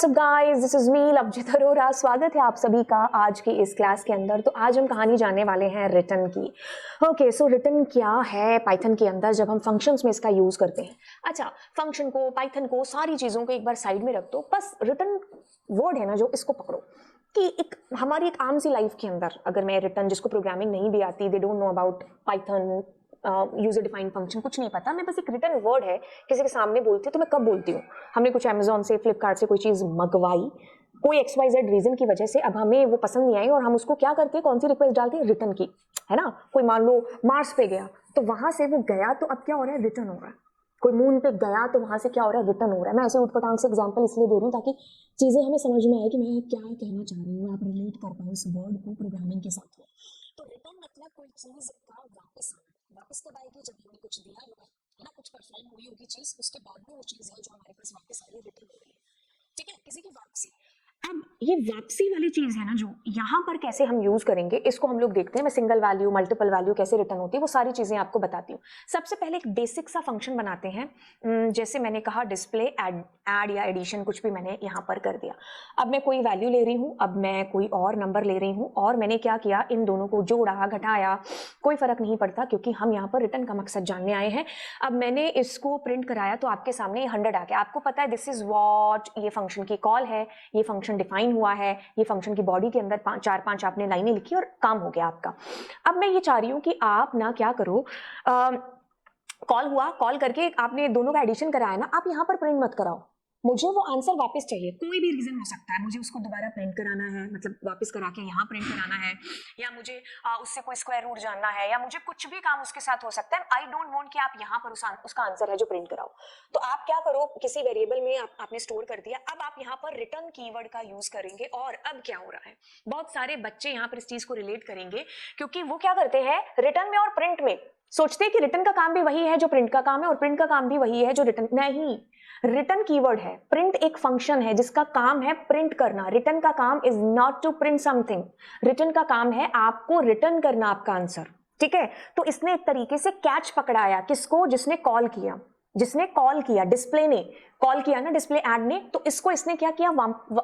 WhatsApp guys, this is me Lovejeet Arora. स्वागत है आप सभी का आज की इस क्लास के अंदर। तो आज हम कहानी जानने वाले हैं रिटर्न की। ओके, सो रिटर्न क्या है पाइथन के अंदर जब हम फंक्शंस में इसका यूज करते हैं। अच्छा, फंक्शन को, पाइथन को, सारी चीजों को एक बार साइड में रख दो, बस रिटर्न वर्ड है ना जो, इसको पकड़ो कि एक हमारी एक आम सी लाइफ के अंदर अगर मैं रिटर्न, जिसको प्रोग्रामिंग नहीं भी आती, they don't know about Python, user defined function, कुछ नहीं पता, मैं बस एक रिटर्न वर्ड है किसी के सामने बोलती हूँ तो मैं कब बोलती हूँ। हमने कुछ अमेजोन से, फ्लिपकार्ट से कोई चीज़ मंगवाई, कोई XYZ रीजन की वजह से, अब हमें वो पसंद नहीं आई और हम उसको क्या करते हैं, कौन सी रिक्वेस्ट डालते हैं, रिटर्न की, है ना। कोई मान लो मार्स पे गया तो वहां से वो गया तो अब क्या हो रहा है, रिटर्न हो रहा है। कोई मून पे गया तो वहां से क्या हो रहा है, रिटर्न हो रहा है। मैं ऐसे उठपटांग से एग्जांपल इसलिए दे रही हूँ ताकि चीजें हमें समझ में आए कि मैं क्या कहना चाह रही हूँ, आप रिलेट कर पाओ इस वर्ड को प्रोग्रामिंग के साथ। तो रिटर्न मतलब कोई चीज का वापस आना। वापस कब आएगी, जब हमने कुछ दिया होगा, है ना, कुछ परफॉर्म हुई होगी चीज, उसके बाद में वो चीज है जो हमारे पास वापस आ रही है, रिटर्न हो रही है। ठीक है, किसी की वापसी। अब ये वापसी वाली चीज है ना जो यहाँ पर कैसे हम यूज करेंगे, इसको हम लोग देखते हैं। मैं सिंगल वैल्यू, मल्टीपल वैल्यू कैसे रिटर्न होती है वो सारी चीजें आपको बताती हूँ। सबसे पहले एक बेसिक सा फंक्शन बनाते हैं। जैसे मैंने कहा डिस्प्ले, ऐड या एडिशन, कुछ भी मैंने यहाँ पर कर दिया। अब मैं कोई वैल्यू ले रही हूँ, अब मैं कोई और नंबर ले रही हूँ और मैंने क्या किया, इन दोनों को जोड़ा, घटाया, कोई फर्क नहीं पड़ता क्योंकि हम यहाँ पर रिटर्न का मकसद जानने आए हैं। अब मैंने इसको प्रिंट कराया तो आपके सामने 100 आ गया। आपको पता है दिस इज व्हाट, ये फंक्शन की कॉल है, ये फंक्शन डिफाइन हुआ है, ये फंक्शन की बॉडी के अंदर 4-5 आपने लाइनें लिखी और काम हो गया आपका। अब मैं ये चाह रही हूं कि आप ना क्या करो, कॉल हुआ, कॉल करके आपने दोनों का एडिशन कराया ना, आप यहां पर प्रिंट मत कराओ, मुझे वो आंसर वापस चाहिए। कोई भी रीजन हो सकता है, मुझे उसको दोबारा प्रिंट कराना है, मतलब वापस करा के यहाँ प्रिंट कराना है, या मुझे उससे कोई स्क्वायर रूट जानना है, या मुझे कुछ भी काम उसके साथ हो सकता है। आई डोंट वांट कि आप यहाँ पर उसका आंसर है जो प्रिंट कराओ। तो आप क्या करो, किसी वेरिएबल में आपने स्टोर कर दिया, अब आप यहाँ पर रिटर्न कीवर्ड का यूज करेंगे। और अब क्या हो रहा है, बहुत सारे बच्चे यहाँ पर इस चीज को रिलेट करेंगे क्योंकि वो क्या करते हैं रिटर्न में और प्रिंट में, सोचते हैं कि रिटर्न का काम भी वही है जो प्रिंट का काम है और प्रिंट का काम भी वही है जो रिटर्न। नहीं, रिटर्न कीवर्ड है, प्रिंट एक फंक्शन है जिसका काम है प्रिंट करना। रिटर्न का काम is not to print something, return का काम है आपको रिटर्न करना आपका आंसर। ठीक है, तो इसने एक तरीके से कैच पकड़ाया किसको, जिसने कॉल किया, जिसने कॉल किया, डिस्प्ले ने कॉल किया ना, डिस्प्ले ऐड ने, तो इसको इसने क्या किया,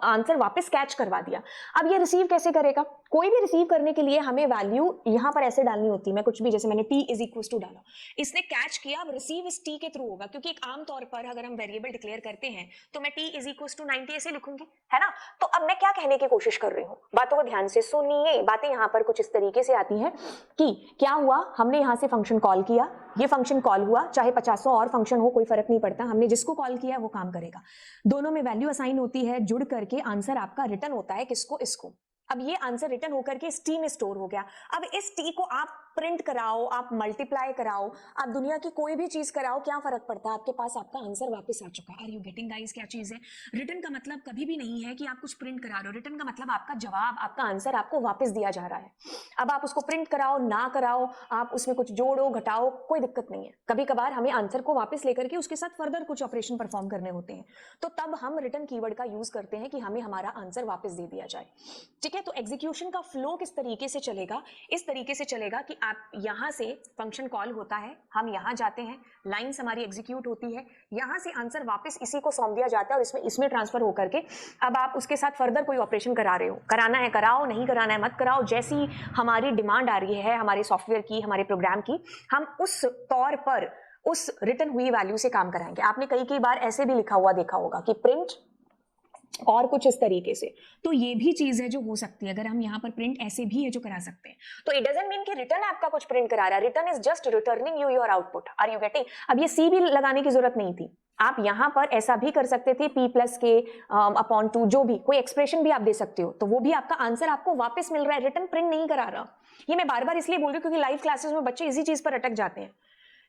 आंसर वापस कैच करवा दिया। अब ये रिसीव कैसे करेगा, कोई भी रिसीव करने के लिए हमें वैल्यू यहां पर ऐसे डालनी होती है। मैं कुछ भी, जैसे मैंने t इज इक्वल टू डाला, इसने कैच किया, अब रिसीव इस t के थ्रू होगा, क्योंकि एक आम तौर पर अगर हम वेरिएबल डिक्लेयर करते हैं तो मैं t इज इक्वल टू 90 ऐसे लिखूंगी, है ना। तो अब मैं क्या कहने की कोशिश कर रही हूँ, बातों को ध्यान से सुनिए। बातें यहाँ पर कुछ इस तरीके से आती हैं कि क्या हुआ, हमने यहाँ से फंक्शन कॉल किया, ये फंक्शन कॉल हुआ, चाहे 50 और फंक्शन हो कोई फर्क नहीं पड़ता, हमने जिसको कॉल किया है वो काम करेगा। दोनों में वैल्यू असाइन होती है, जुड़ करके आंसर आपका रिटर्न होता है किसको, इसको। अब ये आंसर रिटर्न होकर के इस टी में स्टोर हो गया। अब इस टी को आप प्रिंट कराओ, आप मल्टीप्लाई कराओ, आप दुनिया की कोई भी चीज कराओ, क्या फर्क पड़ता है, आपके पास आपका आंसर वापस आ चुका है। आर यू गेटिंग गाइस, क्या चीज है। रिटर्न का मतलब कभी भी नहीं है कि आप कुछ प्रिंट करा रहे हो, रिटर्न का मतलब आपका जवाब, आपका आंसर आपको वापस दिया जा रहा है। अब आप उसको प्रिंट कराओ ना कराओ, आप उसमें कुछ जोड़ो घटाओ, कोई दिक्कत नहीं है। कभी कभार हमें आंसर को वापस लेकर के उसके साथ फर्दर कुछ ऑपरेशन परफॉर्म करने होते हैं, तो तब हम रिटर्न कीवर्ड का यूज करते हैं कि हमें हमारा आंसर वापस दे दिया जाए। ठीक है, तो एग्जीक्यूशन का फ्लो किस तरीके से चलेगा, इस तरीके से चलेगा कि आप यहां से फंक्शन कॉल होता है, हम यहां जाते हैं, लाइंस हमारी एग्जीक्यूट होती है, यहां से आंसर वापस इसी को सौंप दिया जाता है और इसमें ट्रांसफर होकर के अब आप उसके साथ फर्दर कोई ऑपरेशन करा रहे हो, कराना है कराओ, नहीं कराना है मत कराओ, जैसी हमारी डिमांड आ रही है हमारे सॉफ्टवेयर की, हमारे प्रोग्राम की, हम उस तौर पर उस रिटर्न हुई वैल्यू से काम कराएंगे। आपने कई बार ऐसे भी लिखा हुआ देखा होगा कि प्रिंट और कुछ इस तरीके से, तो ये भी चीज है जो हो सकती है। अगर हम यहाँ पर प्रिंट ऐसे भी है जो करा सकते हैं, तो इट डजंट मीन कि रिटर्न आपका कुछ प्रिंट करा रहा है, return is just returning you your output. Are you getting. अब ये सी भी लगाने की जरूरत नहीं थी, आप यहां पर ऐसा भी कर सकते थे, p प्लस के अपॉन 2, जो भी कोई एक्सप्रेशन भी आप दे सकते हो, तो वो भी आपका आंसर आपको वापस मिल रहा है, रिटर्न प्रिंट नहीं करा रहा। ये मैं बार बार इसलिए बोल रही हूँ क्योंकि लाइव क्लासेस में बच्चे इसी चीज पर अटक जाते हैं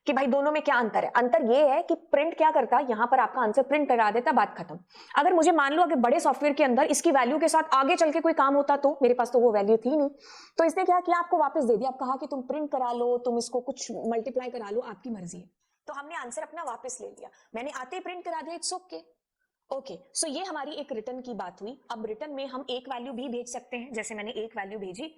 कि भाई दोनों में क्या अंतर है। अंतर ये है कि प्रिंट क्या करता है, यहां पर आपका आंसर प्रिंट करा देता, बात खत्म। अगर मुझे मान लो अगर बड़े सॉफ्टवेयर के अंदर इसकी वैल्यू के साथ आगे चल के कोई काम होता, तो मेरे पास तो वो वैल्यू थी नहीं, तो इसने क्या किया, आपको वापस दे दिया। आप कहा कि तुम प्रिंट करा लो, तुम इसको कुछ मल्टीप्लाई करा लो, आपकी मर्जी है। तो हमने आंसर अपना वापस ले लिया, मैंने आते ही प्रिंट करा दिया, इट्स ओके। ओके, सो ये हमारी एक रिटर्न की बात हुई। अब रिटर्न में हम एक वैल्यू भी भेज सकते हैं, जैसे मैंने एक वैल्यू भेजी,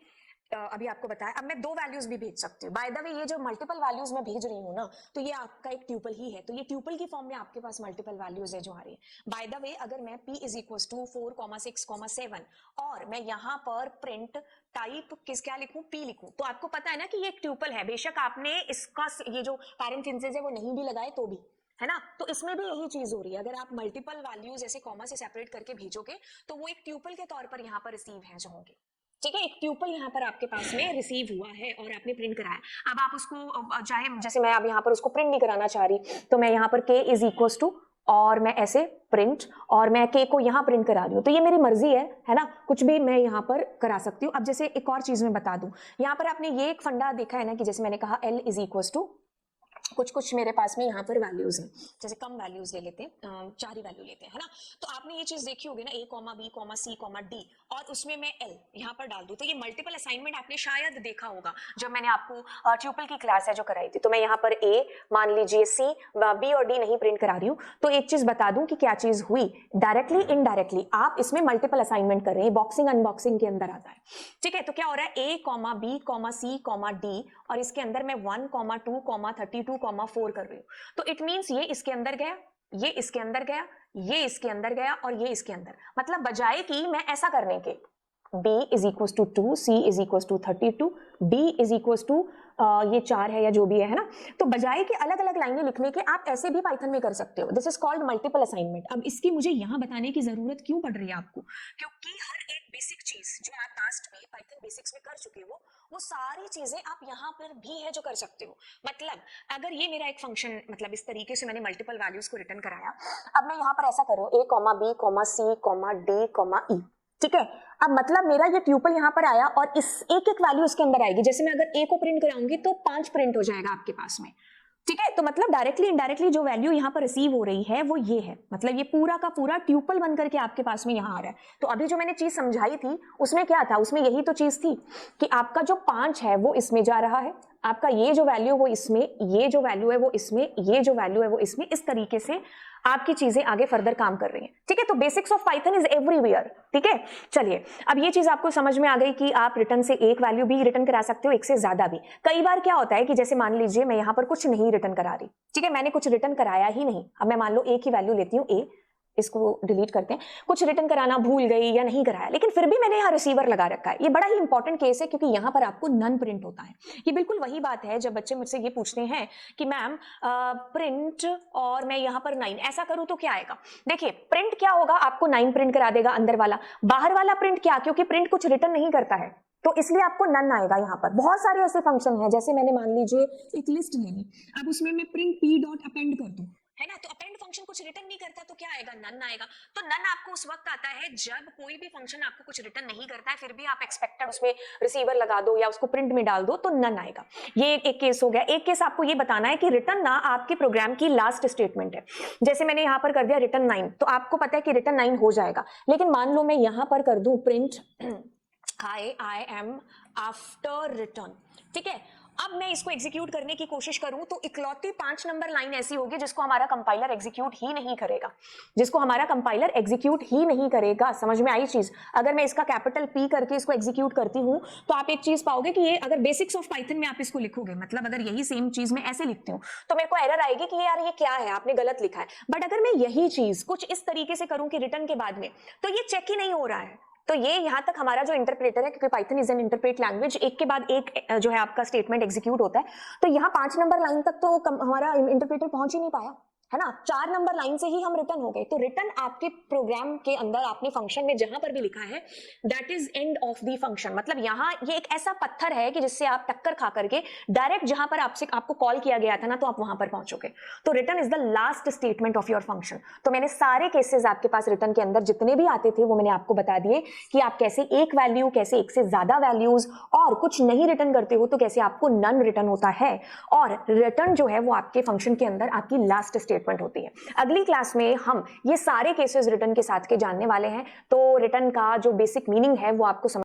अभी आपको बताया, अब मैं दो वैल्यूज भी भेज सकती हूँ। बाय द वे ये जो मल्टीपल वैल्यूज मैं भेज रही हूँ ना, तो ये आपका एक ट्यूपल ही है, तो ये ट्यूपल की फॉर्म में आपके पास मल्टीपल वैल्यूज है जो आ रही है। बाय द वे अगर मैं p इज इक्वल टू 4,6,7 और मैं यहाँ पर प्रिंट टाइप क्या लिखूं, p लिखूं, तो आपको पता है ना कि ये एक ट्यूपल है। बेशक आपने इसका ये जो पैरेंथेसिस है वो नहीं भी लगाए तो भी, है ना। तो इसमें भी यही चीज हो रही है, अगर आप मल्टीपल वैल्यूज ऐसे कॉमा से सेपरेट करके भेजोगे तो वो एक ट्यूपल के तौर पर यहाँ पर रिसीव है जो होंगे। ठीक है, एक ट्यूपल यहाँ पर आपके पास में रिसीव हुआ है और आपने प्रिंट कराया। अब आप उसको चाहे, जैसे मैं अब यहाँ पर उसको प्रिंट नहीं कराना चाह रही, तो मैं यहाँ पर k इज इक्वल टू और मैं ऐसे प्रिंट और मैं k को यहाँ प्रिंट करा रही हूँ, तो ये मेरी मर्जी है ना, कुछ भी मैं यहाँ पर करा सकती हूँ। अब जैसे एक और चीज मैं बता दूं, यहाँ पर आपने ये एक फंडा देखा है ना कि जैसे मैंने कहा l इज इक्वल टू कुछ मेरे पास में यहाँ पर वैल्यूज हैं, जैसे कम वैल्यूज ले लेते हैं, 4 ही वैल्यू लेते हैं, है ना। तो आपने ये चीज देखी होगी ना, a, b, c, d और उसमें मैं l यहाँ पर डाल दूं, तो ये मल्टीपल असाइनमेंट आपने शायद देखा होगा जब मैंने आपको ट्यूपल की क्लास है जो कराई थी। तो मैं यहाँ पर a मान लीजिए, c, b और d नहीं प्रिंट करा रही हूँ। तो एक चीज बता दूं कि क्या चीज हुई, डायरेक्टली इनडायरेक्टली आप इसमें मल्टीपल असाइनमेंट कर रहे हैं, बॉक्सिंग अनबॉक्सिंग के अंदर आता है। ठीक है, तो क्या हो रहा है, a, b, c, d और इसके अंदर मैं 1, 2, 32, 4 कर रही हूँ। तो इट मींस ये इसके अंदर गया, ये इसके अंदर गया, ये इसके अंदर गया और ये इसके अंदर, मतलब बजाय कि मैं ऐसा करने के b is equal to 2, c is equal to 32, d is equal to ये 4 है या जो भी है ना, तो बजाय कि अलग अलग लाइनें लिखने के आप ऐसे भी पाइथन में कर सकते हो। This is called multiple assignment. अब इसकी मुझे यहाँ बताने की जरूरत क्यों पड़ रही है आपको, क्योंकि हर एक बेसिक चीज जो आप पास्ट में पाइथन बेसिक्स में कर चुके हो, वो सारी चीजें आप यहाँ पर भी है जो कर सकते हो। मतलब अगर ये मेरा एक फंक्शन, मतलब इस तरीके से मैंने मल्टीपल वैल्यूज को रिटर्न कराया, अब मैं यहाँ पर ऐसा करूँ a, b, c, d, e, ठीक है। अब मतलब मेरा ये ट्यूपल यहाँ पर आया और इस एक एक वैल्यू इसके अंदर आएगी। जैसे मैं अगर a को प्रिंट कराऊंगी तो 5 प्रिंट हो जाएगा आपके पास में, ठीक है। तो मतलब डायरेक्टली इनडायरेक्टली जो वैल्यू यहाँ पर रिसीव हो रही है वो ये है, मतलब ये पूरा का पूरा ट्यूपल बन करके आपके पास में यहाँ आ रहा है। तो अभी जो मैंने चीज समझाई थी उसमें क्या था, उसमें यही तो चीज थी कि आपका जो 5 है वो इसमें जा रहा है, आपका ये जो वैल्यू वो इसमें, ये जो वैल्यू है वो इसमें, ये जो वैल्यू है वो इसमें, इस तरीके से आपकी चीजें आगे फर्दर काम कर रही हैं। ठीक है, तो basics of Python is everywhere. ठीक है, चलिए अब ये चीज आपको समझ में आ गई कि आप रिटर्न से एक वैल्यू भी रिटर्न करा सकते हो, एक से ज्यादा भी। कई बार क्या होता है कि जैसे मान लीजिए मैं यहाँ पर कुछ नहीं रिटर्न करा रही, ठीक है, मैंने कुछ रिटर्न कराया ही नहीं। अब मैं मान लो एक ही वैल्यू लेती हूँ a, इसको डिलीट करते हैं, कुछ रिटर्न कराना भूल गई या नहीं कराया, लेकिन फिर भी मैंने यहाँ रिसीवर लगा रखा है। ये बड़ा ही इंपॉर्टेंट केस है क्योंकि यहाँ पर आपको नन प्रिंट होता है। ये बिल्कुल वही बात है जब बच्चे मुझसे ये पूछते हैं कि मैम प्रिंट और मैं यहाँ पर 9 ऐसा करूँ तो क्या आएगा। देखिए प्रिंट क्या होगा, आपको 9 प्रिंट करा देगा अंदर वाला, बाहर वाला प्रिंट क्या, क्योंकि प्रिंट कुछ रिटर्न नहीं करता है तो इसलिए आपको नन आएगा। यहाँ पर बहुत सारे ऐसे फंक्शन हैं, जैसे मैंने मान लीजिए एक लिस्ट ले ली, अब उसमें मैं प्रिंट p डॉट अपेंड कर दूं, है ना, तो अपेंड फंक्शन कुछ रिटर्न नहीं करता तो क्या आएगा, नन आएगा। तो नन आपको उस वक्त आता है जब कोई भी फंक्शन आपको कुछ रिटर्न नहीं करता है, फिर भी आप एक्सपेक्टेड उसमें रिसीवर लगा दो या उसको प्रिंट में डाल दो तो नन आएगा। ये एक केस हो गया। एक केस आपको ये बताना है कि रिटर्न ना आपके प्रोग्राम की लास्ट स्टेटमेंट है। जैसे मैंने यहाँ पर कर दिया रिटर्न 9, तो आपको पता है कि रिटर्न 9 हो जाएगा, लेकिन मान लो मैं यहाँ पर कर दूं print I am after return, ठीक है। अब मैं इसको एग्जीक्यूट करने की कोशिश करूं तो इकलौती 5 नंबर लाइन ऐसी होगी जिसको हमारा कंपाइलर एग्जीक्यूट ही नहीं करेगा, जिसको हमारा कंपाइलर एग्जीक्यूट ही नहीं करेगा। समझ में आई चीज। अगर मैं इसका कैपिटल P करके इसको एग्जीक्यूट करती हूं तो आप एक चीज पाओगे कि ये अगर बेसिक्स ऑफ पाइथन में आप इसको लिखोगे, मतलब अगर यही सेम चीज मैं ऐसे लिखती हूं तो मेरे को एरर आएगी कि यार ये क्या है, आपने गलत लिखा है। बट अगर मैं यही चीज कुछ इस तरीके से करूं कि रिटर्न के बाद में, तो ये चेक ही नहीं हो रहा है। तो ये यहाँ तक हमारा जो इंटरप्रेटर है, क्योंकि Python is an interpret language, एक के बाद एक जो है आपका स्टेटमेंट एग्जीक्यूट होता है, तो यहाँ 5 नंबर लाइन तक तो हमारा इंटरप्रेटर पहुंच ही नहीं पाया, है ना। 4 नंबर लाइन से ही हम रिटर्न हो गए। तो रिटर्न आपके प्रोग्राम के अंदर आपने फंक्शन में जहां पर भी लिखा है that is end of the function, मतलब यहाँ ये एक ऐसा पत्थर है कि जिससे आप टक्कर खा करके डायरेक्ट जहां पर आपको कॉल किया गया था ना, तो आप वहां पर पहुंचोगे। तो return is the last statement of your function. तो मैंने सारे केसेस आपके पास रिटर्न के अंदर जितने भी आते थे वो मैंने आपको बता दिए कि आप कैसे एक वैल्यू, कैसे एक से ज्यादा वैल्यूज और कुछ नहीं रिटर्न करते हो तो कैसे आपको नन रिटर्न होता है, और रिटर्न जो है वो आपके फंक्शन के अंदर आपकी लास्ट स्टेटमेंट होती है। अगली क्लास में हम ये सारे केसेस रिटर्न के साथ के जानने वाले हैं, तो रिटर्न का जो बेसिक मीनिंग है वो आपको समझ